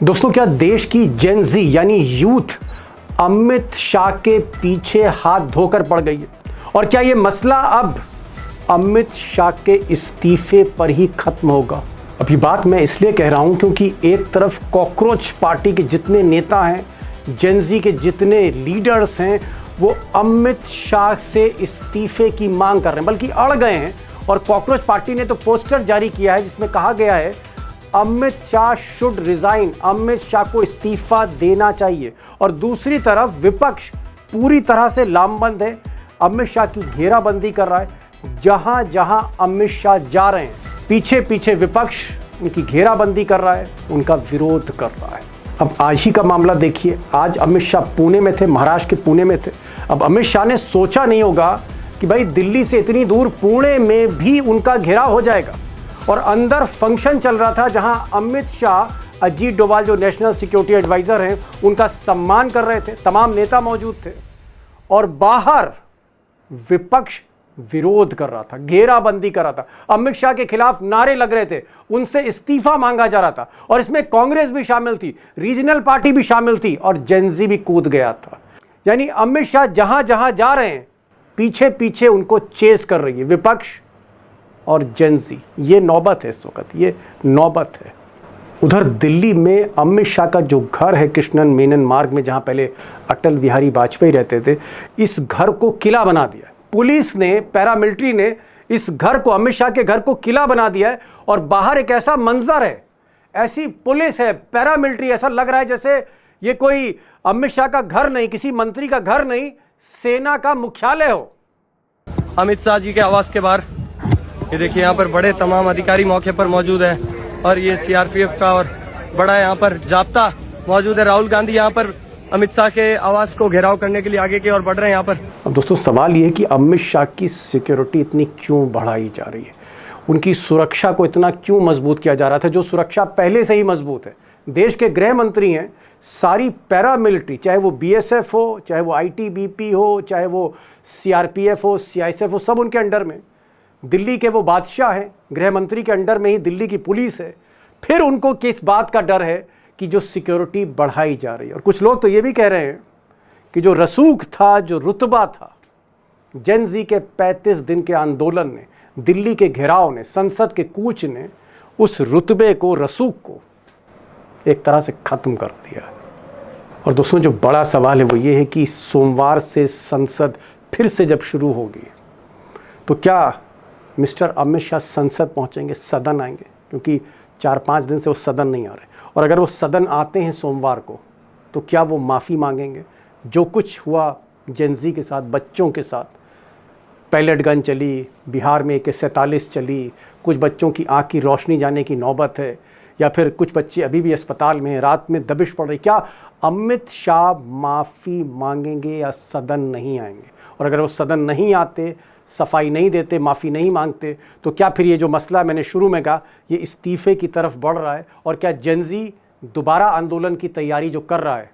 दोस्तों, क्या देश की जेन ज़ी यानी यूथ अमित शाह के पीछे हाथ धोकर पड़ गई है? और क्या यह मसला अब अमित शाह के इस्तीफे पर ही खत्म होगा? अभी बात मैं इसलिए कह रहा हूं क्योंकि एक तरफ कॉकरोच पार्टी के जितने नेता हैं, जेन ज़ी के जितने लीडर्स हैं, वो अमित शाह से इस्तीफे की मांग कर रहे हैं, बल्कि अड़ गए हैं। और कॉकरोच पार्टी ने तो पोस्टर जारी किया है जिसमें कहा गया है अमित शाह शुड रिजाइन, अमित शाह को इस्तीफा देना चाहिए। और दूसरी तरफ विपक्ष पूरी तरह से लामबंद है, अमित शाह की घेराबंदी कर रहा है। जहां जहां अमित शाह जा रहे हैं, पीछे पीछे विपक्ष उनकी घेराबंदी कर रहा है, उनका विरोध कर रहा है। अब आज ही का मामला देखिए, आज अमित शाह पुणे में थे, महाराष्ट्र के पुणे में थे। अब अमित शाह ने सोचा नहीं होगा कि भाई दिल्ली से इतनी दूर पुणे में भी उनका घेराव हो जाएगा। और अंदर फंक्शन चल रहा था जहां अमित शाह अजीत डोभाल जो नेशनल सिक्योरिटी एडवाइजर हैं उनका सम्मान कर रहे थे, तमाम नेता मौजूद थे। और बाहर विपक्ष विरोध कर रहा था, घेराबंदी कर रहा था, अमित शाह के खिलाफ नारे लग रहे थे, उनसे इस्तीफा मांगा जा रहा था। और इसमें कांग्रेस भी शामिल थी, रीजनल पार्टी भी शामिल थी और जेन ज़ी भी कूद गया था। यानी अमित शाह जहां जहां जा रहे हैं, पीछे पीछे उनको चेस कर रही है विपक्ष और जेन ज़ी। ये नौबत है, इस वक्त ये नौबत है। उधर दिल्ली में अमित शाह का जो घर है कृष्णन मेनन मार्ग में, जहां पहले अटल बिहारी वाजपेयी रहते थे, इस घर को किला बना दिया। पुलिस ने, पैरामिलिट्री ने इस घर को, अमित शाह के घर को किला बना दिया है। और बाहर एक ऐसा मंजर है, ऐसी पुलिस है, पैरामिलिट्री, ऐसा लग रहा है जैसे ये कोई अमित शाह का घर नहीं, किसी मंत्री का घर नहीं, सेना का मुख्यालय हो। अमित शाह जी के आवास के बाहर ये देखिए, यहाँ पर बड़े तमाम अधिकारी मौके पर मौजूद है और ये सीआरपीएफ का और बड़ा यहाँ पर जाब्ता मौजूद है। राहुल गांधी यहाँ पर अमित शाह के आवास को घेराव करने के लिए आगे की ओर बढ़ रहे हैं यहाँ पर। अब दोस्तों, सवाल ये है कि अमित शाह की सिक्योरिटी इतनी क्यों बढ़ाई जा रही है? उनकी सुरक्षा को इतना क्यों मजबूत किया जा रहा था, जो सुरक्षा पहले से ही मजबूत है? देश के गृह मंत्री हैं, सारी पैरामिलिट्री, चाहे वो बीएसएफ हो, चाहे वो आईटीबीपी हो, चाहे वो सीआरपीएफ हो, सीआईएसएफ हो, सब उनके अंडर में। दिल्ली के वो बादशाह हैं, गृह मंत्री के अंडर में ही दिल्ली की पुलिस है। फिर उनको किस बात का डर है कि जो सिक्योरिटी बढ़ाई जा रही है? और कुछ लोग तो ये भी कह रहे हैं कि जो रसूख था, जो रुतबा था, जेन ज़ी के 35 दिन के आंदोलन ने, दिल्ली के घेराव ने, संसद के कूच ने उस रुतबे को, रसूख को एक तरह से खत्म कर दिया। और दोस्तों, जो बड़ा सवाल है वो ये है कि सोमवार से संसद फिर से जब शुरू होगी तो क्या मिस्टर अमित शाह संसद पहुंचेंगे, सदन आएंगे? क्योंकि 4-5 दिन से वो सदन नहीं आ रहे। और अगर वो सदन आते हैं सोमवार को, तो क्या वो माफ़ी मांगेंगे? जो कुछ हुआ जेन ज़ी के साथ, बच्चों के साथ, पैलेट गन चली, बिहार में AK-47 चली, कुछ बच्चों की आँख की रोशनी जाने की नौबत है, या फिर कुछ बच्चे अभी भी अस्पताल में हैं, रात में दबिश पड़ रही, क्या अमित शाह माफ़ी मांगेंगे या सदन नहीं आएंगे? और अगर वो सदन नहीं आते, सफाई नहीं देते, माफ़ी नहीं मांगते, तो क्या फिर ये जो मसला मैंने शुरू में कहा, ये इस्तीफे की तरफ बढ़ रहा है? और क्या जेन ज़ी दोबारा आंदोलन की तैयारी जो कर रहा है,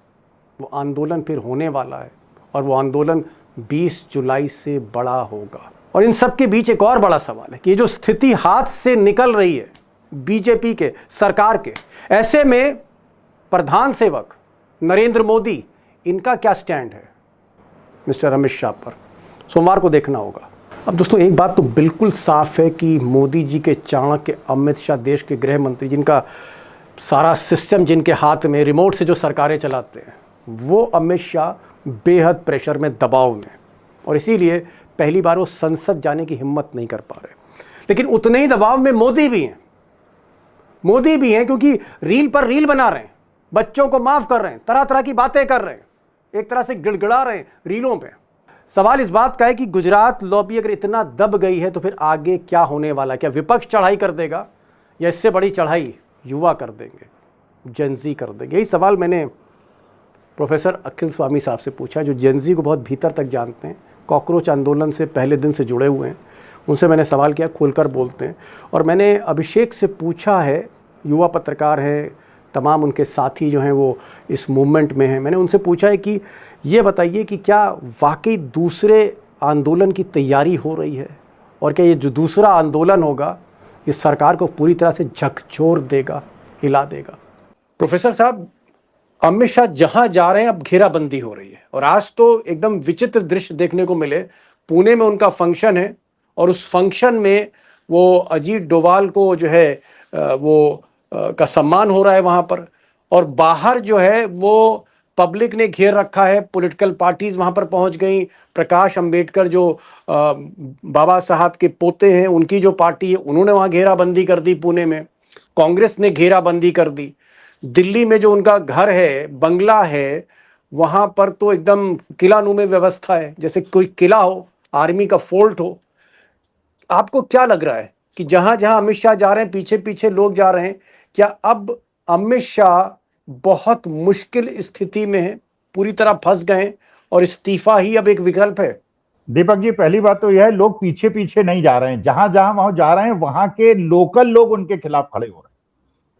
वो आंदोलन फिर होने वाला है? और वो आंदोलन 20 जुलाई से बड़ा होगा। और इन सब के बीच एक और बड़ा सवाल है कि ये जो स्थिति हाथ से निकल रही है बीजेपी के, सरकार के, ऐसे में प्रधान सेवक नरेंद्र मोदी, इनका क्या स्टैंड है मिस्टर अमित शाह पर? सोमवार को देखना होगा। अब दोस्तों, एक बात तो बिल्कुल साफ है कि मोदी जी के चाणक्य अमित शाह, देश के गृह मंत्री, जिनका सारा सिस्टम जिनके हाथ में, रिमोट से जो सरकारें चलाते हैं, वो अमित शाह बेहद प्रेशर में, दबाव में, और इसीलिए पहली बार वो संसद जाने की हिम्मत नहीं कर पा रहे। लेकिन उतने ही दबाव में मोदी भी हैं। मोदी भी हैं क्योंकि रील पर रील बना रहे हैं, बच्चों को माफ़ कर रहे हैं, तरह तरह की बातें कर रहे हैं, एक तरह से गिड़गिड़ा रहे हैं रीलों पे। सवाल इस बात का है कि गुजरात लॉबी अगर इतना दब गई है तो फिर आगे क्या होने वाला? क्या विपक्ष चढ़ाई कर देगा, या इससे बड़ी चढ़ाई युवा कर देंगे, जेन ज़ी कर देंगे? यही सवाल मैंने प्रोफेसर अखिल स्वामी साहब से पूछा, जो जेन ज़ी को बहुत भीतर तक जानते हैं, कॉकरोच आंदोलन से पहले दिन से जुड़े हुए हैं। उनसे मैंने सवाल किया, खुलकर बोलते हैं। और मैंने अभिषेक से पूछा है, युवा पत्रकार है, तमाम उनके साथी जो हैं वो इस मूवमेंट में हैं, मैंने उनसे पूछा है कि ये बताइए कि क्या वाकई दूसरे आंदोलन की तैयारी हो रही है? और क्या ये जो दूसरा आंदोलन होगा, ये सरकार को पूरी तरह से झकझोर देगा, हिला देगा? प्रोफेसर साहब, अमित शाह जहां जा रहे हैं अब घेराबंदी हो रही है, और आज तो एकदम विचित्र दृश्य देखने को मिले। पुणे में उनका फंक्शन है और उस फंक्शन में वो अजीत डोभाल को जो है का सम्मान हो रहा है वहां पर, और बाहर जो है वो पब्लिक ने घेर रखा है, पॉलिटिकल पार्टीज वहां पर पहुंच गई। प्रकाश अंबेडकर जो बाबा साहब के पोते हैं, उनकी जो पार्टी है, उन्होंने वहां घेराबंदी कर दी। पुणे में कांग्रेस ने घेराबंदी कर दी। दिल्ली में जो उनका घर है, बंगला है, वहां पर तो एकदम किलानुमे व्यवस्था है, जैसे कोई किला हो, आर्मी का फोर्ट हो। आपको क्या लग रहा है कि जहां जहां अमित शाह जा रहे हैं, पीछे पीछे लोग जा रहे हैं, क्या अब अमित शाह बहुत मुश्किल स्थिति में है, पूरी तरह फंस गए हैं और इस्तीफा ही अब एक विकल्प है? दीपक जी, पहली बात तो यह है, लोग पीछे पीछे नहीं जा रहे हैं, जहां जहां वहां जा रहे हैं वहां के लोकल लोग उनके खिलाफ खड़े हो रहे हैं।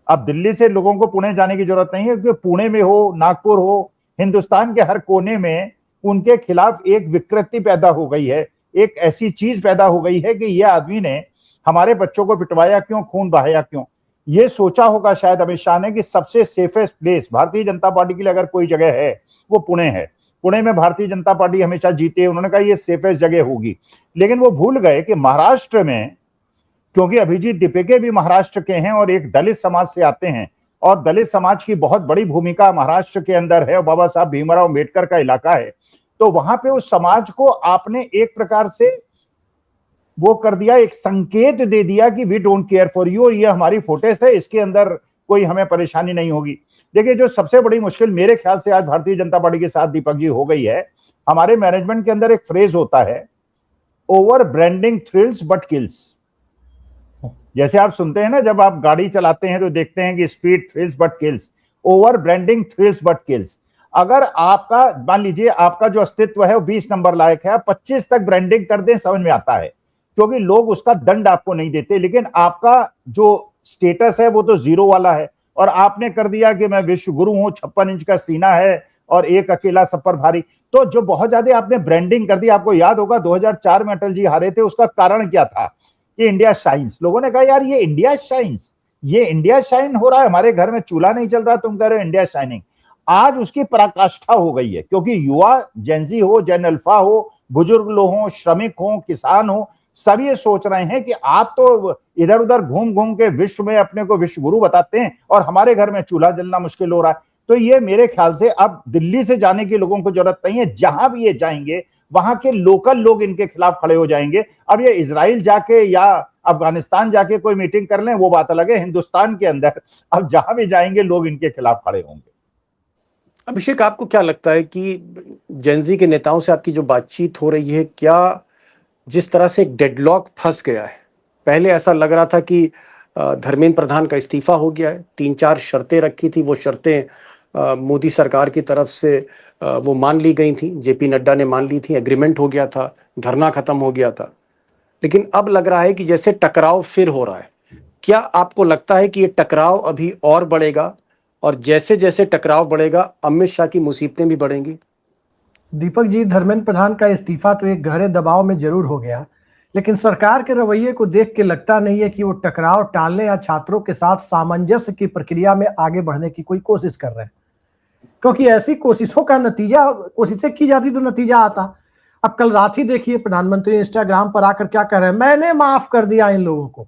अब दिल्ली से लोगों को पुणे जाने की जरूरत नहीं है, क्योंकि पुणे में हो, नागपुर हो, हिंदुस्तान के हर कोने में उनके खिलाफ एक विकृति पैदा हो गई है, एक ऐसी चीज पैदा हो गई है कि यह आदमी ने हमारे बच्चों को पिटवाया क्यों, खून बहाया क्यों। ये सोचा होगा शायद अमित शाह ने कि सबसे safest place Bharatiya Janata party के लिए अगर कोई जगह है वो पुणे है। पुणे में भारतीय जनता पार्टी हमेशा जीती है, उन्होंने कहा ये सेफेस्ट जगह होगी। लेकिन वो भूल गए कि महाराष्ट्र में, क्योंकि अभिजीत दीपेके भी महाराष्ट्र के हैं और एक दलित समाज से आते हैं, और दलित समाज की बहुत बड़ी भूमिका महाराष्ट्र के अंदर है और बाबा साहब भीमराव अम्बेडकर का इलाका है, तो वहां पे उस समाज को आपने एक प्रकार से वो कर दिया, एक संकेत दे दिया कि we don't care for you, और ये हमारी फोर्टेस है, इसके अंदर कोई हमें परेशानी नहीं होगी। देखिए, जो सबसे बड़ी मुश्किल मेरे ख्याल से आज भारतीय जनता पार्टी के साथ दीपक जी हो गई है, हमारे मैनेजमेंट के अंदर एक फ्रेज होता है, over branding thrills but kills. जैसे आप सुनते हैं ना, जब आप गाड़ी चलाते हैं तो देखते हैं कि speed thrills but kills, over branding thrills but kills. अगर आपका, मान लीजिए आपका जो अस्तित्व है वो 20 नंबर लायक है, 25 तक ब्रांडिंग कर दें, समझ में आता है, क्योंकि लोग उसका दंड आपको नहीं देते। लेकिन आपका जो स्टेटस है वो तो जीरो वाला है, और आपने कर दिया कि मैं विश्व गुरु हूं, 56 इंच का सीना है और एक अकेला सब पर भारी, तो जो बहुत ज्यादा आपने ब्रांडिंग कर दी। आपको याद होगा 2004 में अटल जी हारे थे, उसका कारण क्या था? ये इंडिया शाइन्स। लोगों ने कहा यार ये इंडिया शाइन्स, ये इंडिया शाइन हो रहा है, हमारे घर में चूल्हा नहीं चल रहा, तुम कह रहे हो इंडिया शाइनिंग। आज उसकी पराकाष्ठा हो गई है, क्योंकि युवा, जेनजी हो, जेन अल्फा हो, बुजुर्ग लोग हो, श्रमिक हो, किसान हो, सब ये सोच रहे हैं कि आप तो इधर उधर घूम घूम के विश्व में अपने को विश्व गुरु बताते हैं और हमारे घर में चूल्हा जलना मुश्किल हो रहा है। तो ये मेरे ख्याल से अब दिल्ली से जाने की लोगों को जरूरत नहीं है, जहां भी ये जाएंगे वहां के लोकल लोग इनके खिलाफ खड़े हो जाएंगे। अब ये इजराइल जाके या अफगानिस्तान जाके कोई मीटिंग कर लें वो बात अलग है, हिंदुस्तान के अंदर अब जहां भी जाएंगे लोग इनके खिलाफ खड़े होंगे। अभिषेक, आपको क्या लगता है कि जेनजी के नेताओं से आपकी जो बातचीत हो रही है, क्या जिस तरह से एक डेडलॉक फंस गया है, पहले ऐसा लग रहा था कि धर्मेंद्र प्रधान का इस्तीफा हो गया है, 3-4 शर्तें रखी थी, वो शर्तें मोदी सरकार की तरफ से वो मान ली गई थी, जेपी नड्डा ने मान ली थी, एग्रीमेंट हो गया था, धरना खत्म हो गया था। लेकिन अब लग रहा है कि जैसे टकराव फिर हो रहा है। क्या आपको लगता है कि ये टकराव अभी और बढ़ेगा, और जैसे जैसे टकराव बढ़ेगा अमित शाह की मुसीबतें भी बढ़ेंगी? दीपक जी, धर्मेंद्र प्रधान का इस्तीफा तो एक गहरे दबाव में जरूर हो गया, लेकिन सरकार के रवैये को देख के लगता नहीं है कि वो टकराव टालने या छात्रों के साथ सामंजस्य की प्रक्रिया में आगे बढ़ने की कोई कोशिश कर रहे हैं, क्योंकि ऐसी कोशिशों का नतीजा, कोशिशें की जाती तो नतीजा आता। अब कल रात ही देखिए प्रधानमंत्री इंस्टाग्राम पर आकर क्या कह रहे हैं, मैंने माफ कर दिया इन लोगों को।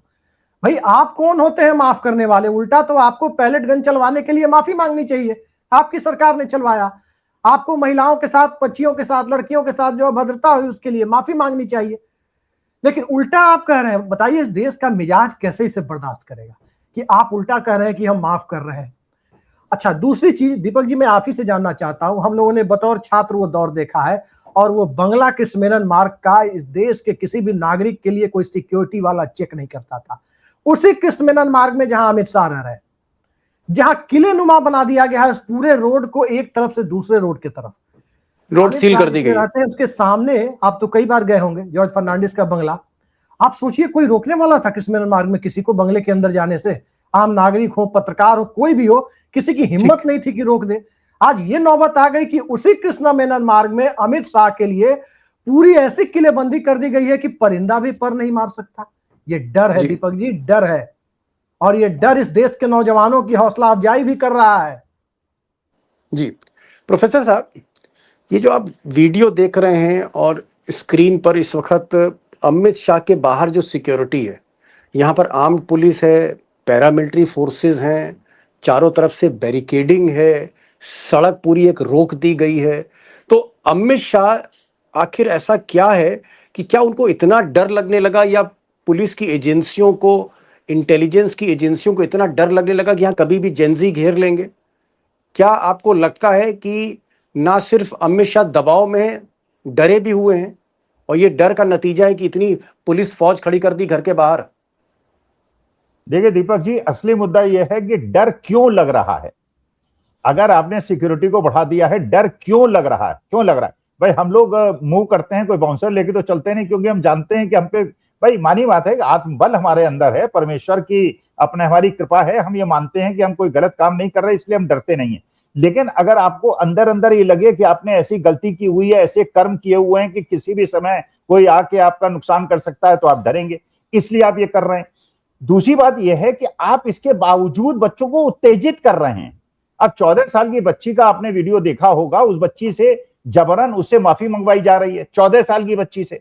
भाई आप कौन होते हैं माफ करने वाले? उल्टा तो आपको पैलेट गन चलवाने के लिए माफी मांगनी चाहिए, आपकी सरकार ने चलवाया। आपको महिलाओं के साथ, बच्चियों के साथ, लड़कियों के साथ जो अभद्रता हुई उसके लिए माफी मांगनी चाहिए, लेकिन उल्टा आप कह रहे हैं। बताइए इस देश का मिजाज कैसे इसे बर्दाश्त करेगा कि आप उल्टा कह रहे हैं कि हम माफ कर रहे हैं। अच्छा, दूसरी चीज दीपक जी, मैं आप ही से जानना चाहता हूं, हम लोगों ने बतौर छात्र वो दौर देखा है, और वो बंगला के स्मेरन मार्ग का इस देश के किसी भी नागरिक के लिए कोई सिक्योरिटी वाला चेक नहीं करता था। उसी कृष्णमेनन मार्ग में जहां अमित शाह रह रहे हैं, जहां किले नुमा बना दिया गया है उस पूरे रोड को, एक तरफ से दूसरे रोड की तरफ रोड सील कर दी गई है। उसके सामने आप तो कई बार गए होंगे, जॉर्ज फर्नांडिस का बंगला। आप सोचिए कोई रोकने वाला था कृष्णमेनन मार्ग में किसी को बंगले के अंदर जाने से? आम नागरिक हो, पत्रकार हो, कोई भी हो, किसी की हिम्मत नहीं थी कि रोक दे। आज ये नौबत आ गई कि उसी कृष्णमेनन मार्ग में अमित शाह के लिए पूरी ऐसी किलेबंदी कर दी गई है कि परिंदा भी पर नहीं मार सकता। ये डर है दीपक जी, डर है। और ये डर इस देश के नौजवानों की हौसला अफजाई भी कर रहा है। जी प्रोफेसर साहब, ये जो आप वीडियो देख रहे हैं और स्क्रीन पर इस वक्त अमित शाह के बाहर जो सिक्योरिटी है, यहाँ पर आर्म्ड पुलिस है, पैरामिलिट्री फोर्सेस हैं, चारों तरफ से बैरिकेडिंग है, सड़क पूरी एक रोक दी गई है। तो अमित शाह आखिर ऐसा क्या है कि क्या उनको इतना डर लगने लगा, या पुलिस की एजेंसियों को, इंटेलिजेंस की एजेंसियों को इतना डर लगने लगा कि यहाँ कभी भी जेंजी घेर लेंगे? क्या आपको लगता है कि ना सिर्फ अमित शाह दबाव में हैं, डरे भी हुए हैं, और ये डर का नतीजा है कि इतनी पुलिस फौज खड़ी कर दी घर के बाहर? देखिए दीपक जी, असली मुद्दा यह है कि डर क्यों लग रहा है। अगर आपने सिक्योरिटी को बढ़ा दिया है, डर क्यों लग रहा है? क्यों लग रहा है भाई? हम लोग मूव करते हैं, कोई बाउंसर लेके तो चलते नहीं, क्योंकि हम जानते हैं कि हम पे, भाई मानी बात है कि आत्मबल हमारे अंदर है, परमेश्वर की अपने हमारी कृपा है, हम ये मानते हैं कि हम कोई गलत काम नहीं कर रहे, इसलिए हम डरते नहीं है। लेकिन अगर आपको अंदर अंदर ये लगे कि आपने ऐसी गलती की हुई है, ऐसे कर्म किए हुए हैं कि किसी भी समय कोई आके आपका नुकसान कर सकता है, तो आप डरेंगे, इसलिए आप ये कर रहे हैं। दूसरी बात यह है कि आप इसके बावजूद बच्चों को उत्तेजित कर रहे हैं। अब 14 साल की बच्ची का आपने वीडियो देखा होगा, उस बच्ची से जबरन उससे माफी मंगवाई जा रही है, 14 साल की बच्ची से।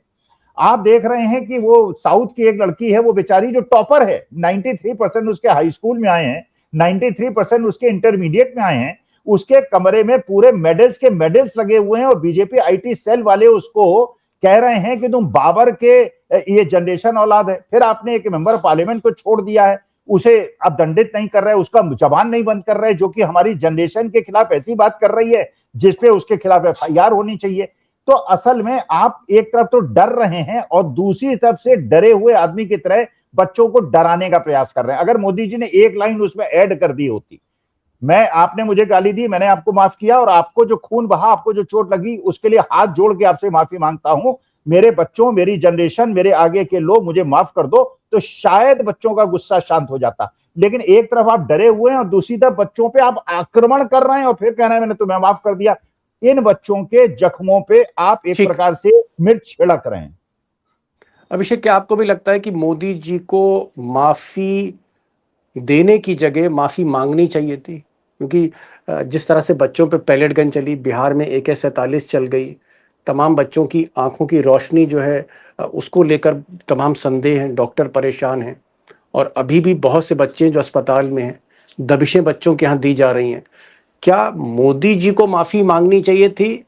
आप देख रहे हैं कि वो साउथ की एक लड़की है, वो बेचारी जो टॉपर है, 93% उसके हाई स्कूल में आए हैं, 93% उसके इंटरमीडिएट में आए हैं, उसके कमरे में पूरे मेडल्स के मेडल्स लगे हुए हैं, और बीजेपी आईटी सेल वाले उसको कह रहे हैं कि तुम बाबर के ये जनरेशन औलाद है। फिर आपने एक मेंबर पार्लियामेंट को छोड़ दिया है, उसे अब दंडित नहीं कर रहे, उसका जबान नहीं बंद कर रहे, जो कि हमारी जनरेशन के खिलाफ ऐसी बात कर रही है जिसपे उसके खिलाफ एफआईआर होनी चाहिए। तो असल में आप एक तरफ तो डर रहे हैं, और दूसरी तरफ से डरे हुए आदमी की तरह बच्चों को डराने का प्रयास कर रहे हैं। अगर मोदी जी ने एक लाइन उसमें ऐड कर दी होती, आपने मुझे गाली दी, मैंने आपको माफ किया, और आपको जो खून बहा, आपको जो चोट लगी, उसके लिए हाथ जोड़ के आपसे माफी मांगता हूं, मेरे बच्चों, मेरी जनरेशन, मेरे आगे के लोग, मुझे माफ कर दो, तो शायद बच्चों का गुस्सा शांत हो जाता। लेकिन एक तरफ आप डरे हुए हैं और दूसरी तरफ बच्चों पे आप आक्रमण कर रहे हैं, और फिर कह रहे हैं मैंने तुम्हें माफ कर दिया। इन बच्चों के जख्मों पे आप एक प्रकार से मिर्च छिड़क रहे हैं। अभिषेक, क्या आपको भी लगता है कि मोदी जी को माफी देने की जगह माफी मांगनी चाहिए थी? क्योंकि जिस तरह से बच्चों पे पैलेट गन चली, बिहार में AK-47 चल गई, तमाम बच्चों की आंखों की रोशनी जो है उसको लेकर तमाम संदेह हैं, डॉक्टर परेशान हैं, और अभी भी बहुत से बच्चे हैं जो अस्पताल में हैं, दबिशें बच्चों के यहाँ दी जा रही हैं। क्या मोदी जी को माफी मांगनी चाहिए थी,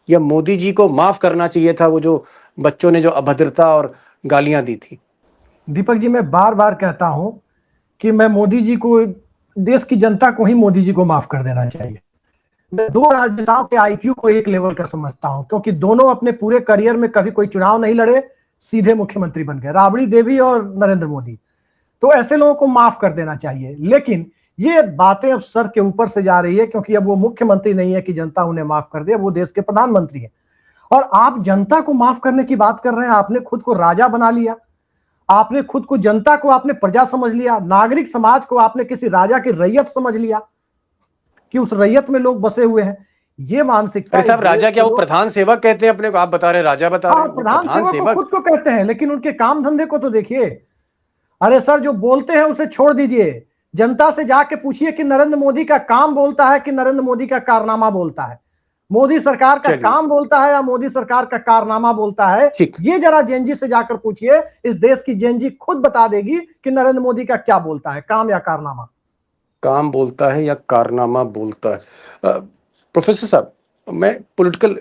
या मोदी जी को माफ करना चाहिए था वो जो बच्चों ने जो अभद्रता और गालियां दी थी? दीपक जी, मैं बार बार कहता हूं कि मैं मोदी जी को, देश की जनता को ही मोदी जी को माफ कर देना चाहिए। मैं दो राजनेताओं के आईक्यू को एक लेवल का समझता हूं, क्योंकि दोनों अपने पूरे करियर में कभी कोई चुनाव नहीं लड़े, सीधे मुख्यमंत्री बन गए, राबड़ी देवी और नरेंद्र मोदी। तो ऐसे लोगों को माफ कर देना चाहिए। लेकिन ये बातें अब सर के ऊपर से जा रही है, क्योंकि अब वो मुख्यमंत्री नहीं है कि जनता उन्हें माफ कर दे, वो देश के प्रधानमंत्री है। और आप जनता को माफ करने की बात कर रहे हैं। आपने खुद को राजा बना लिया, आपने खुद को, जनता को आपने प्रजा समझ लिया, नागरिक समाज को आपने किसी राजा की रैयत समझ लिया कि उस रैयत में लोग बसे हुए हैं। ये मानसिकता। अरे साहब, राजा क्या वो प्रधान सेवक कहते हैं अपने को? आप बता रहे राजा बता रहे हैं। प्रधान सेवक खुद को कहते हैं, लेकिन उनके काम धंधे को तो देखिए। अरे सर, जो बोलते हैं उसे छोड़ दीजिए, जनता से जाके पूछिए कि नरेंद्र मोदी का काम बोलता है कि नरेंद्र मोदी का कारनामा बोलता है, मोदी सरकार का काम बोलता है या मोदी सरकार का कारनामा बोलता है। ये जरा जेनजी से जाकर पूछिए, इस देश की जेनजी खुद बता देगी कि नरेंद्र मोदी का क्या बोलता है, काम या कारनामा। काम बोलता है या कारनामा बोलता है। प्रोफेसर साहब, मैं पॉलिटिकल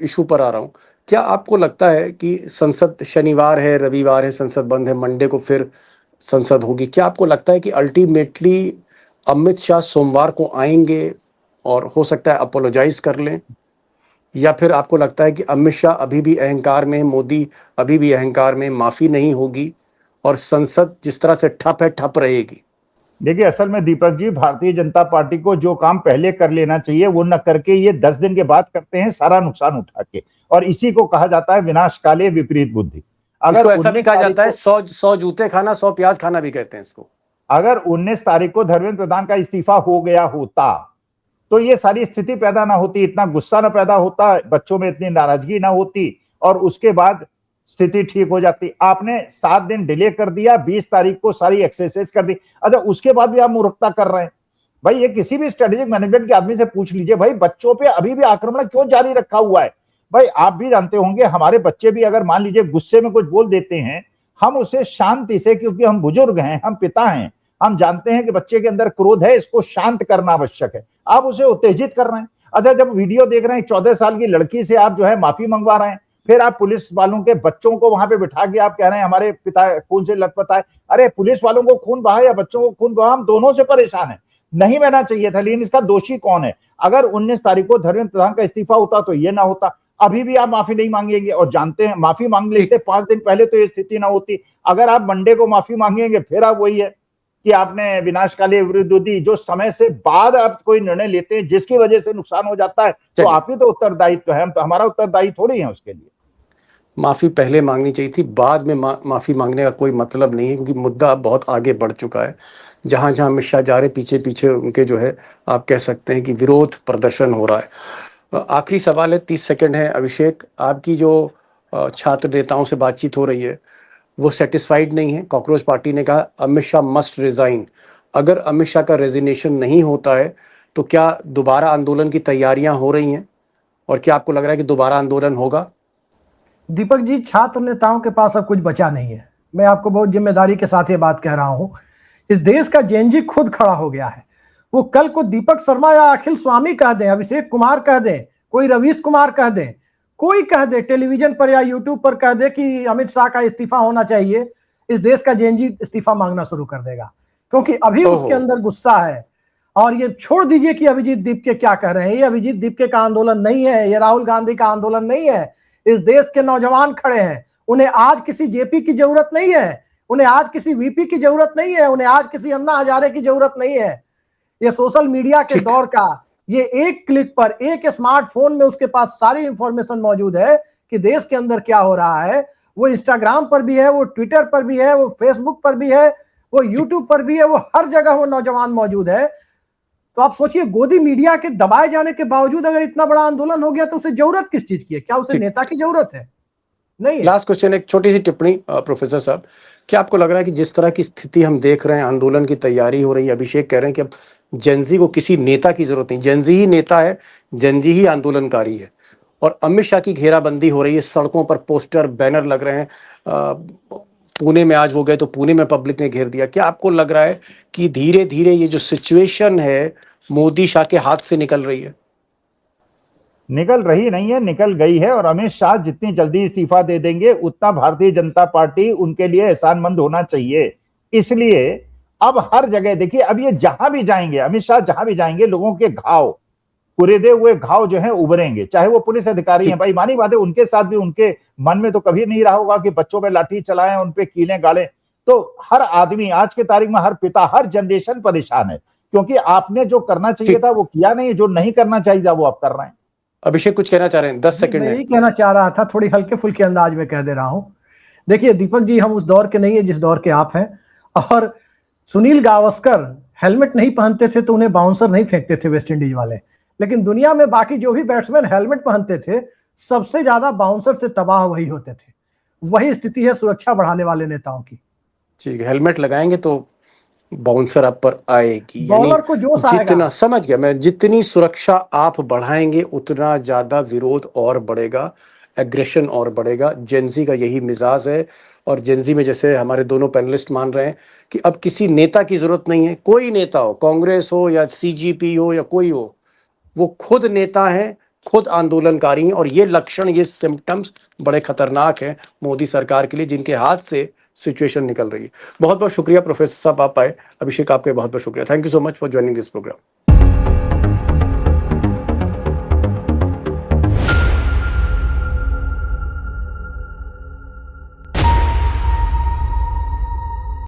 इशू पर आ रहा हूँ। क्या आपको लगता है कि संसद, शनिवार है, रविवार है, संसद बंद है, मंडे को फिर संसद होगी, क्या आपको लगता है कि अल्टीमेटली अमित शाह सोमवार को आएंगे और हो सकता है अपोलोजाइज कर लें, या फिर आपको लगता है कि अमित शाह अभी भी अहंकार में, मोदी अभी भी अहंकार में, माफी नहीं होगी और संसद जिस तरह से ठप है ठप रहेगी? देखिए, असल में दीपक जी, भारतीय जनता पार्टी को जो काम पहले कर लेना चाहिए वो न करके ये 10 दिन के बाद करते हैं, सारा नुकसान उठा के, और इसी को कहा जाता है विनाश काले विपरीत बुद्धि। अगर ऐसा भी कहा जाता है 100 जूते खाना 100 प्याज खाना भी कहते हैं इसको। अगर 19 तारीख को धर्मेंद्र प्रधान का इस्तीफा हो गया होता तो ये सारी स्थिति पैदा ना होती, इतना गुस्सा ना पैदा होता, बच्चों में इतनी नाराजगी ना होती, और उसके बाद स्थिति ठीक हो जाती। आपने 7 दिन डिले कर दिया, 20 तारीख को सारी एक्सरसाइज कर दी। अच्छा, उसके बाद भी आप मूर्खता कर रहे हैं। भाई ये किसी भी स्ट्रेटेजिक मैनेजमेंट के आदमी से पूछ लीजिए, भाई बच्चों पे अभी भी आक्रमण क्यों जारी रखा हुआ है? भाई आप भी जानते होंगे, हमारे बच्चे भी अगर मान लीजिए गुस्से में कुछ बोल देते हैं, हम उसे शांति से, क्योंकि हम बुजुर्ग हैं, हम पिता हैं, हम जानते हैं कि बच्चे के अंदर क्रोध है, इसको शांत करना आवश्यक है। आप उसे उत्तेजित कर रहे हैं। अच्छा, जब वीडियो देख रहे हैं 14 साल की लड़की से आप जो है माफी मंगवा रहे हैं, फिर आप पुलिस वालों के बच्चों को वहां पे बिठा के आप कह रहे हैं हमारे पिता खून से लथपथ आए। अरे पुलिस वालों को खून बहा या बच्चों को खून बहा, हम दोनों से परेशान है। नहीं बहना चाहिए था, लेकिन इसका दोषी कौन है? अगर 19 तारीख को धर्मेंद्र प्रधान का इस्तीफा होता तो ये ना होता। अभी भी आप माफी नहीं मांगेंगे, और जानते हैं माफी मांग लेते 5 दिन पहले तो ये स्थिति ना होती। अगर आप मंडे को माफी मांगेंगे, फिर आप वही है कि आपने विनाशकाली अभिवृद्धि दी। जो समय से बाद आप कोई निर्णय लेते हैं जिसकी वजह से नुकसान हो जाता है, तो आप ही तो उत्तरदायित्व है, हम तो, हमारा उत्तरदायी थोड़ी है उसके लिए। माफी पहले मांगनी चाहिए थी, बाद में माफी मांगने का कोई मतलब नहीं है, क्योंकि मुद्दा अब बहुत आगे बढ़ चुका है। जहां जहां अमित शाह जा रहे, पीछे पीछे उनके जो है आप कह सकते हैं कि विरोध प्रदर्शन हो रहा है। आखिरी सवाल है, 30 सेकंड है। अभिषेक, आपकी जो छात्र नेताओं से बातचीत हो रही है वो सेटिस्फाइड नहीं है। कॉकरोच पार्टी ने कहा अमित शाह मस्ट रिजाइन। अगर अमित शाह का रेजिग्नेशन नहीं होता है तो क्या दोबारा आंदोलन की तैयारियां हो रही हैं, और क्या आपको लग रहा है कि दोबारा आंदोलन होगा? दीपक जी, छात्र नेताओं के पास अब कुछ बचा नहीं है। मैं आपको बहुत जिम्मेदारी के साथ ये बात कह रहा हूं। इस देश का जेएनजी खुद खड़ा हो गया है। वो कल को दीपक शर्मा या अखिल स्वामी कह दें, अभिषेक कुमार कह दें, कोई रवीश कुमार कह दें, कोई कह दे टेलीविजन पर या यूट्यूब पर कह दे कि अमित शाह का इस्तीफा होना चाहिए, इस देश का जेएनजी इस्तीफा मांगना शुरू कर देगा, क्योंकि अभी उसके अंदर गुस्सा है। और ये छोड़ दीजिए कि अभिजीत दीपके क्या कह रहे हैं, ये अभिजीत दीपके का आंदोलन नहीं है, ये राहुल गांधी का आंदोलन नहीं है। इस देश के नौजवान खड़े हैं। उन्हें आज किसी जेपी की जरूरत नहीं है, उन्हें आज किसी वीपी की जरूरत नहीं है, उन्हें आज किसी अन्ना हजारे की जरूरत नहीं है। ये सोशल मीडिया के दौर का, ये एक क्लिक पर, एक स्मार्टफोन में उसके पास सारी इंफॉर्मेशन मौजूद है कि देश के अंदर क्या हो रहा है। वो इंस्टाग्राम पर भी है, वो ट्विटर पर भी है, वो फेसबुक पर भी है, वो यूट्यूब पर भी है, वो हर जगह वो नौजवान मौजूद है। तो आप सोचिए, गोदी मीडिया के दबाए जाने के बावजूद अगर इतना बड़ा आंदोलन हो गया तो उसे जरूरत किस चीज की है? क्या उसे नेता की जरूरत है? नहीं है। लास्ट क्वेश्चन, एक छोटी सी टिप्पणी प्रोफेसर साहब, क्या आपको लग रहा है कि जिस तरह की स्थिति हम देख रहे हैं, आंदोलन की तैयारी हो रही है, अभिषेक कह रहे हैं कि अब जेनजी को किसी नेता की जरूरत नहीं, जेनजी ही नेता है, जेनजी ही आंदोलनकारी है, और अमित शाह की घेराबंदी हो रही है, सड़कों पर पोस्टर बैनर लग रहे हैं। पुणे में आज वो गए तो पुणे में पब्लिक ने घेर दिया। क्या आपको लग रहा है कि धीरे धीरे ये जो सिचुएशन है मोदी शाह के हाथ से निकल रही है? निकल रही नहीं है, निकल गई है। और अमित शाह जितनी जल्दी इस्तीफा दे देंगे उतना भारतीय जनता पार्टी उनके लिए एहसानमंद होना चाहिए। इसलिए अब हर जगह देखिए, अब ये जहां भी जाएंगे, अमित शाह जहां भी जाएंगे, लोगों के घाव, कुरेदे हुए घाव जो है उभरेंगे। चाहे वो पुलिस अधिकारी हैं, भाई मानी बात है, उनके साथ भी उनके मन में तो कभी नहीं रहा होगा कि बच्चों पे लाठी चलाएं, उन पे कीलें गाड़ें। तो हर आदमी आज के तारीख में, हर पिता, हर जनरेशन परेशान है, क्योंकि आपने जो करना चाहिए था वो किया नहीं, जो नहीं करना चाहिए था वो आप कर रहे हैं। अभिषेक कुछ कहना चाह रहे हैं? 10 सेकंड मैं यही कहना चाह रहा था, थोड़ी हल्के फुल्के अंदाज में कह दे रहा हूं। देखिए दीपक जी, हम उस दौर के नहीं है जिस दौर के आप हैं। और सुनील गावस्कर हेलमेट नहीं पहनते थे तो उन्हें बाउंसर नहीं फेंकते थे वेस्ट इंडीज वाले, लेकिन दुनिया में बाकी जो भी बैट्समैन हेलमेट पहनते थे, सबसे ज्यादा बाउंसर से तबाह वही होते थे। वही स्थिति है सुरक्षा बढ़ाने वाले नेताओं की। ठीक है, हेलमेट लगाएंगे तो बाउंसर आप पर आएगी, बॉलर को जोश आएगा। जितना समझ गया मैं, जितनी सुरक्षा आप बढ़ाएंगे उतना ज्यादा विरोध और बढ़ेगा, एग्रेशन और बढ़ेगा। जेंजी का यही मिजाज है। और जेंजी में जैसे हमारे दोनों पैनलिस्ट मान रहे हैं कि अब किसी नेता की जरूरत नहीं है। कोई नेता हो, कांग्रेस हो या सीजीपी हो या कोई हो, वो खुद नेता है, खुद आंदोलनकारी हैं। और ये लक्षण, ये सिम्टम्स बड़े खतरनाक हैं मोदी सरकार के लिए, जिनके हाथ से सिचुएशन निकल रही है। बहुत बहुत शुक्रिया प्रोफेसर साहब, आप आए। अभिषेक, आपका बहुत बहुत शुक्रिया। Thank you so much for joining this programme.